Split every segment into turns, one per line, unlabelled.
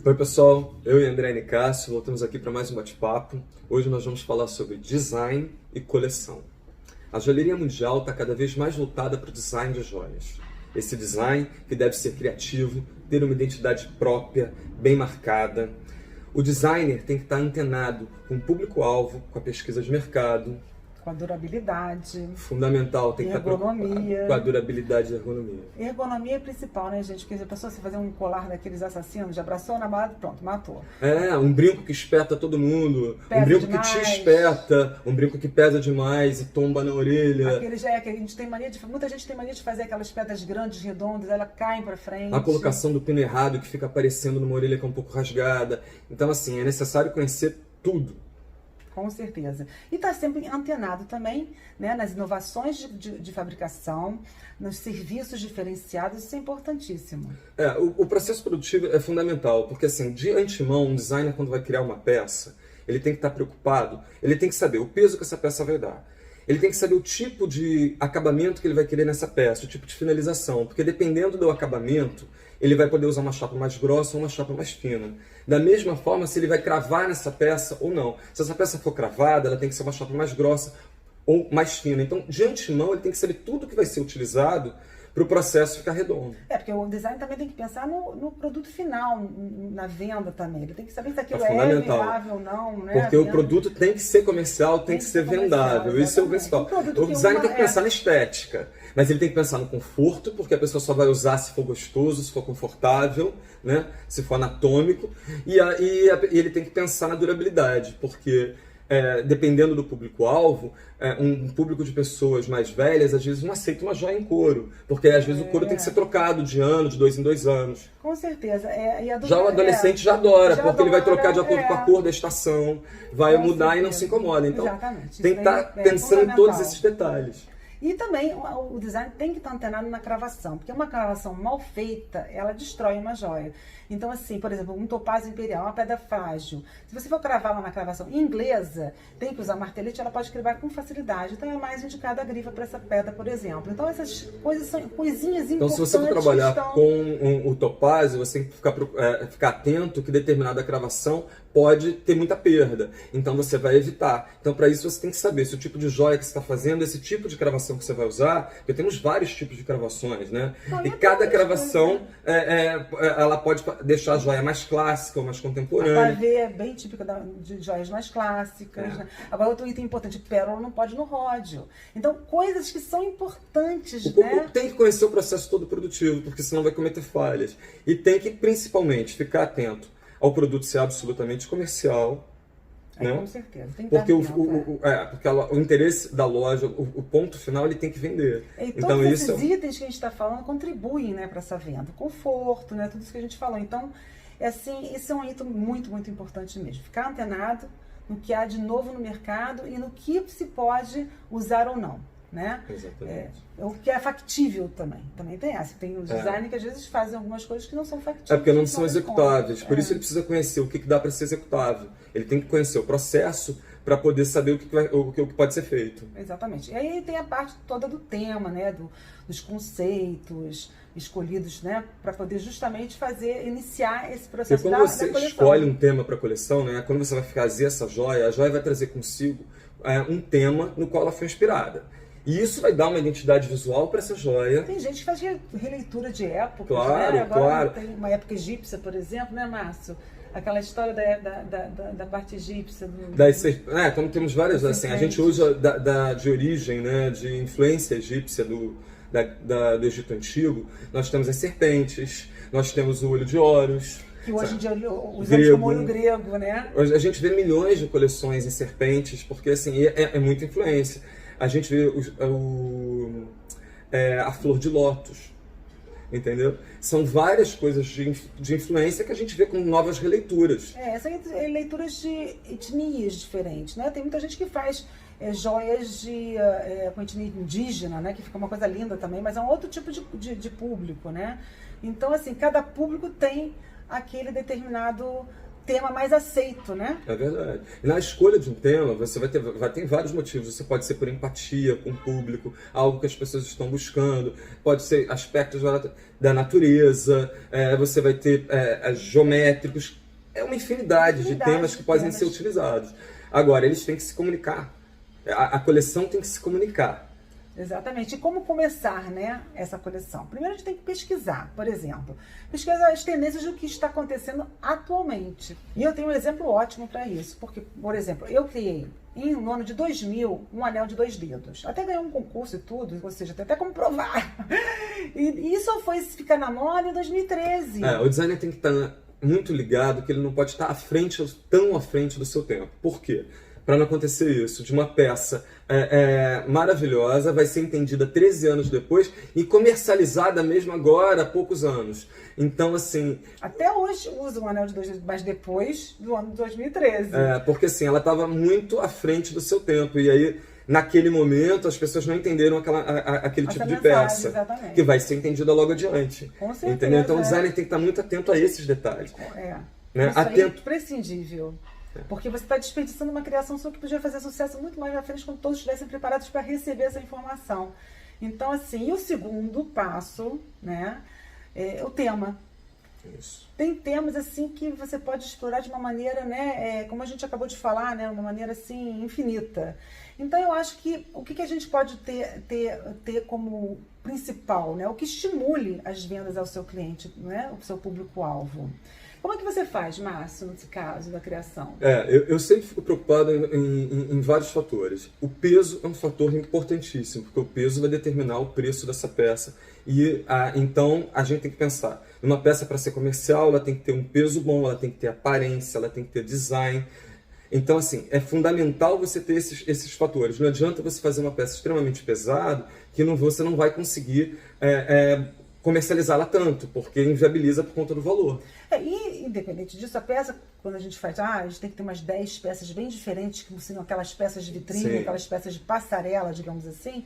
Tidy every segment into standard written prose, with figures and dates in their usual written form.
Oi pessoal, eu e André Nicásio voltamos aqui para mais um bate-papo. Hoje nós vamos falar sobre design e coleção. A joalheria mundial está cada vez mais voltada para o design de joias. Esse design que deve ser criativo, ter uma identidade própria, bem marcada. O designer tem que estar antenado com o público-alvo, com a pesquisa de mercado.
Com a durabilidade.
Fundamental, tem que estar
preocupado
com a durabilidade e ergonomia.
Ergonomia é principal, né, gente? Porque a pessoa, se fazer um colar daqueles assassinos, já abraçou na bala, pronto, matou.
É, um brinco que espeta todo mundo,
Pesa
um brinco
demais.
que te espeta, um brinco que pesa demais e tomba na orelha.
Aqueles, que a gente tem mania de, muita gente tem mania de fazer aquelas pedras grandes, redondas, elas caem pra frente.
A colocação do pino errado que fica aparecendo numa orelha que é um pouco rasgada. Então, assim, é necessário conhecer tudo.
Com certeza. E está sempre antenado também, né, nas inovações de fabricação, nos serviços diferenciados, isso é importantíssimo.
O processo produtivo é fundamental, porque assim, de antemão, um designer quando vai criar uma peça, ele tem que estar preocupado, ele tem que saber o peso que essa peça vai dar. Ele tem que saber o tipo de acabamento que ele vai querer nessa peça, o tipo de finalização, porque dependendo do acabamento, ele vai poder usar uma chapa mais grossa ou uma chapa mais fina. Da mesma forma, se ele vai cravar nessa peça ou não. Se essa peça for cravada, ela tem que ser uma chapa mais grossa ou mais fina. Então, de antemão, ele tem que saber tudo que vai ser utilizado para o processo ficar redondo.
Porque o design também tem que pensar no produto final, na venda também. Ele tem que saber se aquilo
fundamental.
Viável ou não, né?
Porque o produto tem que ser comercial, tem que ser vendável. Isso é o principal. O design tem que pensar na estética, mas ele tem que pensar no conforto, porque a pessoa só vai usar se for gostoso, se for confortável, né? Se for anatômico. E ele tem que pensar na durabilidade, porque dependendo do público-alvo, um público de pessoas mais velhas, às vezes não aceita uma joia em couro, porque às vezes o couro tem que ser trocado de ano, de 2 em 2 anos.
Com certeza.
Já o adolescente já adora, porque ele vai trocar de acordo com a cor da estação, vai mudar e não se incomoda. Então, tem que estar pensando em todos esses detalhes.
E também o design tem que estar antenado na cravação, porque uma cravação mal feita, ela destrói uma joia. Então, assim, por exemplo, um topázio imperial, uma pedra frágil. Se você for cravá-la na cravação inglesa, tem que usar martelete, ela pode cravar com facilidade. Então, é mais indicada a grifa para essa pedra, por exemplo. Então, essas coisas são coisinhas importantes.
Então, se você for trabalhar com o topázio, você tem que ficar atento que determinada cravação pode ter muita perda. Então, você vai evitar. Então, para isso, você tem que saber se o tipo de joia que você está fazendo, esse tipo de cravação que você vai usar, porque temos vários tipos de cravações, né? E cada cravação, ela pode deixar a joia mais clássica ou mais contemporânea.
A pavê é bem típica de joias mais clássicas. Né? Agora, outro item importante, pérola não pode no ródio. Então, coisas que são importantes,
O público tem que conhecer o processo todo produtivo, porque senão vai cometer falhas. E tem que, principalmente, ficar atento ao produto ser absolutamente comercial. Né?
Com certeza. Tem que
porque o interesse da loja, o ponto final, ele tem que vender.
E todos esses itens que a gente está falando contribuem, né, para essa venda. Conforto, né, tudo isso que a gente falou. Então, assim, esse é um item muito, muito importante mesmo. Ficar antenado no que há de novo no mercado e no que se pode usar ou não. Né?
Exatamente.
O que é factível também. Também tem essa. Tem os designers que às vezes fazem algumas coisas que não são factíveis.
Porque não são executáveis. Por isso ele precisa conhecer o que dá para ser executável. Ele tem que conhecer o processo para poder saber o que pode ser feito.
Exatamente. E aí tem a parte toda do tema, né? Dos conceitos escolhidos, né? Para poder justamente iniciar esse processo
da coleção. Quando você escolhe um tema para a coleção, né? Quando você vai fazer essa joia, a joia vai trazer consigo um tema no qual ela foi inspirada. E isso vai dar uma identidade visual para essa joia.
Tem gente que faz releitura de épocas,
claro,
né? Agora
claro.
Tem uma época egípcia, por exemplo, né, Márcio? Aquela história da parte egípcia.
Como temos várias, assim, a gente usa de origem, né, de influência egípcia do Egito Antigo. Nós temos as serpentes, nós temos o olho de Horus.
Que hoje em dia usamos como olho grego, né?
Hoje a gente vê milhões de coleções em serpentes, porque assim, é muita influência. A gente vê a flor de lótus, entendeu? São várias coisas de influência que a gente vê com novas releituras.
São leituras de etnias diferentes, né? Tem muita gente que faz joias com etnia indígena, né? Que fica uma coisa linda também, mas é um outro tipo de público, né? Então, assim, cada público tem aquele determinado tema mais aceito, né?
É verdade. E na escolha de um tema, você vai ter vários motivos. Você pode ser por empatia com o público, algo que as pessoas estão buscando, pode ser aspectos da natureza, você vai ter geométricos, é uma infinidade de temas que podem ser utilizados. Agora, eles têm que se comunicar. A coleção tem que se comunicar.
Exatamente. E como começar, né, essa coleção? Primeiro a gente tem que pesquisar, por exemplo. Pesquisar as tendências do que está acontecendo atualmente. E eu tenho um exemplo ótimo para isso. Porque, por exemplo, eu criei no ano de 2000 um anel de 2 dedos. Até ganhei um concurso e tudo, ou seja, tem até como provar. E isso foi ficar na moda em 2013.
O designer tem que estar muito ligado que ele não pode estar tão à frente do seu tempo. Por quê? Para não acontecer isso, de uma peça maravilhosa, vai ser entendida 13 anos depois e comercializada mesmo agora, há poucos anos. Então, assim...
Até hoje usa um anel de 2 dedos, mas depois do ano de 2013.
Porque assim, ela estava muito à frente do seu tempo. E aí, naquele momento, as pessoas não entenderam aquele tipo de peça.
Exatamente.
Que vai ser entendida logo adiante.
Com certeza.
Entendeu? Então, o designer tem que estar muito atento a esses detalhes. Né?
Isso aí é imprescindível. Porque você está desperdiçando uma criação sua que podia fazer sucesso muito mais na frente quando todos estivessem preparados para receber essa informação. Então, assim, e o segundo passo, né, é o tema.
Isso.
Tem temas, assim, que você pode explorar de uma maneira, né, como a gente acabou de falar, né, uma maneira, assim, infinita. Então, eu acho que o que a gente pode ter como principal, né, o que estimule as vendas ao seu cliente, né, ao seu público-alvo. Como é que você faz, Márcio, nesse caso da criação?
Eu sempre fico preocupado em vários fatores. O peso é um fator importantíssimo, porque o peso vai determinar o preço dessa peça. E então a gente tem que pensar, uma peça para ser comercial, ela tem que ter um peso bom, ela tem que ter aparência, ela tem que ter design. Então, assim, é fundamental você ter esses fatores. Não adianta você fazer uma peça extremamente pesada que você não vai conseguir comercializá-la tanto, porque inviabiliza por conta do valor.
E, independente disso, a peça, quando a gente faz, a gente tem que ter umas 10 peças bem diferentes, que são aquelas peças de vitrine,
Sim.
aquelas peças de passarela, digamos assim.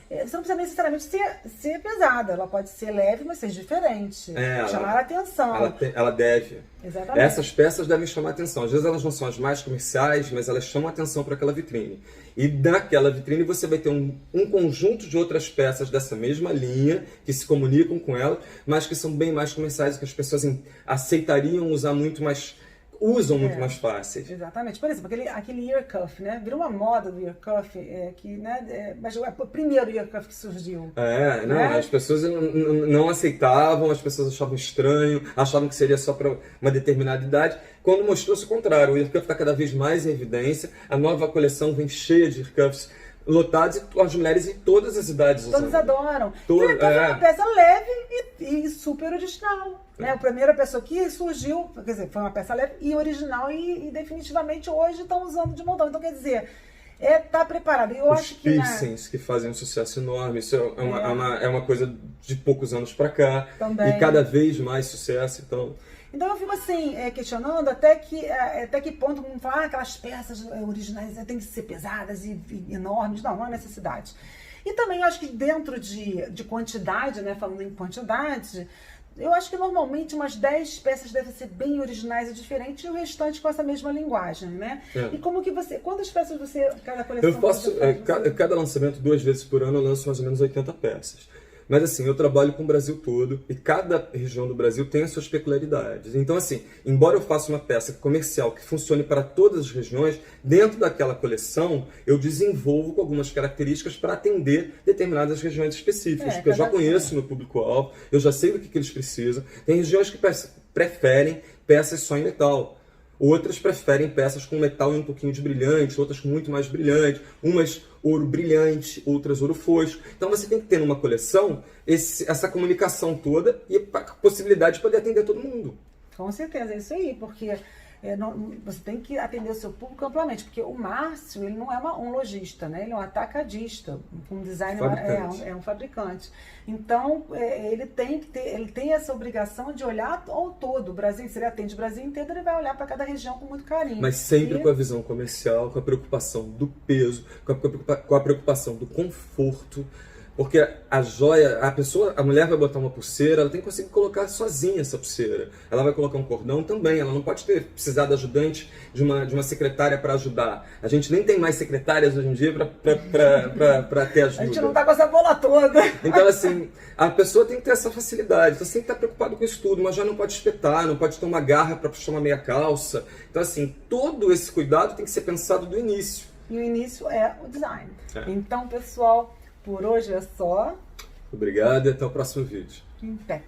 Você não precisa necessariamente ser pesada, ela pode ser leve, mas ser diferente. Chamar a atenção.
Ela deve.
Exatamente.
Essas peças devem chamar a atenção. Às vezes elas não são as mais comerciais, mas elas chamam a atenção para aquela vitrine. E naquela vitrine você vai ter um conjunto de outras peças dessa mesma linha, que se comunicam com ela, mas que são bem mais comerciais, que as pessoas aceitariam usar muito mais, usam muito mais fáceis.
Exatamente. Por exemplo, aquele ear cuff, né? Virou uma moda do ear cuff, mas é o primeiro ear cuff que surgiu.
As pessoas não aceitavam, as pessoas achavam estranho, achavam que seria só para uma determinada idade, quando mostrou-se o contrário. O ear cuff está cada vez mais em evidência, a nova coleção vem cheia de ear cuffs lotados, e as mulheres em todas as idades usando.
Todos adoram. E é uma peça leve e super original. Né? A primeira pessoa que surgiu, quer dizer, foi uma peça leve e original e definitivamente hoje estão usando de montão. Então, quer dizer, tá preparado. Eu acho que
piercings que fazem um sucesso enorme, isso é uma coisa de poucos anos para cá.
Também.
E cada vez mais sucesso, então
eu fico assim, questionando até que ponto vamos falar aquelas peças originais têm que ser pesadas e enormes. Não há necessidade. E também eu acho que dentro de quantidade, né, falando em quantidade, eu acho que normalmente umas 10 peças devem ser bem originais e diferentes e o restante com essa mesma linguagem, né? E como que quantas peças cada coleção...
Eu faço, cada lançamento 2 vezes por ano eu lanço mais ou menos 80 peças. Mas assim, eu trabalho com o Brasil todo e cada região do Brasil tem as suas peculiaridades. Então assim, embora eu faça uma peça comercial que funcione para todas as regiões, dentro daquela coleção eu desenvolvo com algumas características para atender determinadas regiões específicas, porque eu já conheço meu público-alvo, eu já sei do que eles precisam. Tem regiões que preferem peças só em metal. Outras preferem peças com metal e um pouquinho de brilhante, outras com muito mais brilhante, umas ouro brilhante, outras ouro fosco. Então você tem que ter numa coleção essa comunicação toda e a possibilidade de poder atender todo mundo.
Com certeza, é isso aí, porque você tem que atender o seu público amplamente, porque o Márcio, ele não é um lojista, né? Ele é um atacadista, um designer, é um fabricante. Então, ele tem essa obrigação de olhar ao todo. O Brasil, se ele atende o Brasil inteiro, ele vai olhar para cada região com muito carinho.
Mas sempre com a visão comercial, com a preocupação do peso, com a preocupação do conforto, Porque a joia, a mulher vai botar uma pulseira, ela tem que conseguir colocar sozinha essa pulseira. Ela vai colocar um cordão também, ela não pode precisar da ajudante de uma secretária para ajudar. A gente nem tem mais secretárias hoje em dia para ter ajuda.
A gente não tá com essa bola toda.
Então, assim, a pessoa tem que ter essa facilidade. Então, você tem que estar preocupado com isso tudo, mas já não pode espetar, não pode ter uma garra para puxar uma meia calça. Então, assim, todo esse cuidado tem que ser pensado do início.
E o início é o design.
É.
Então, pessoal, por hoje é só.
Obrigado e até o próximo vídeo.
Em pé.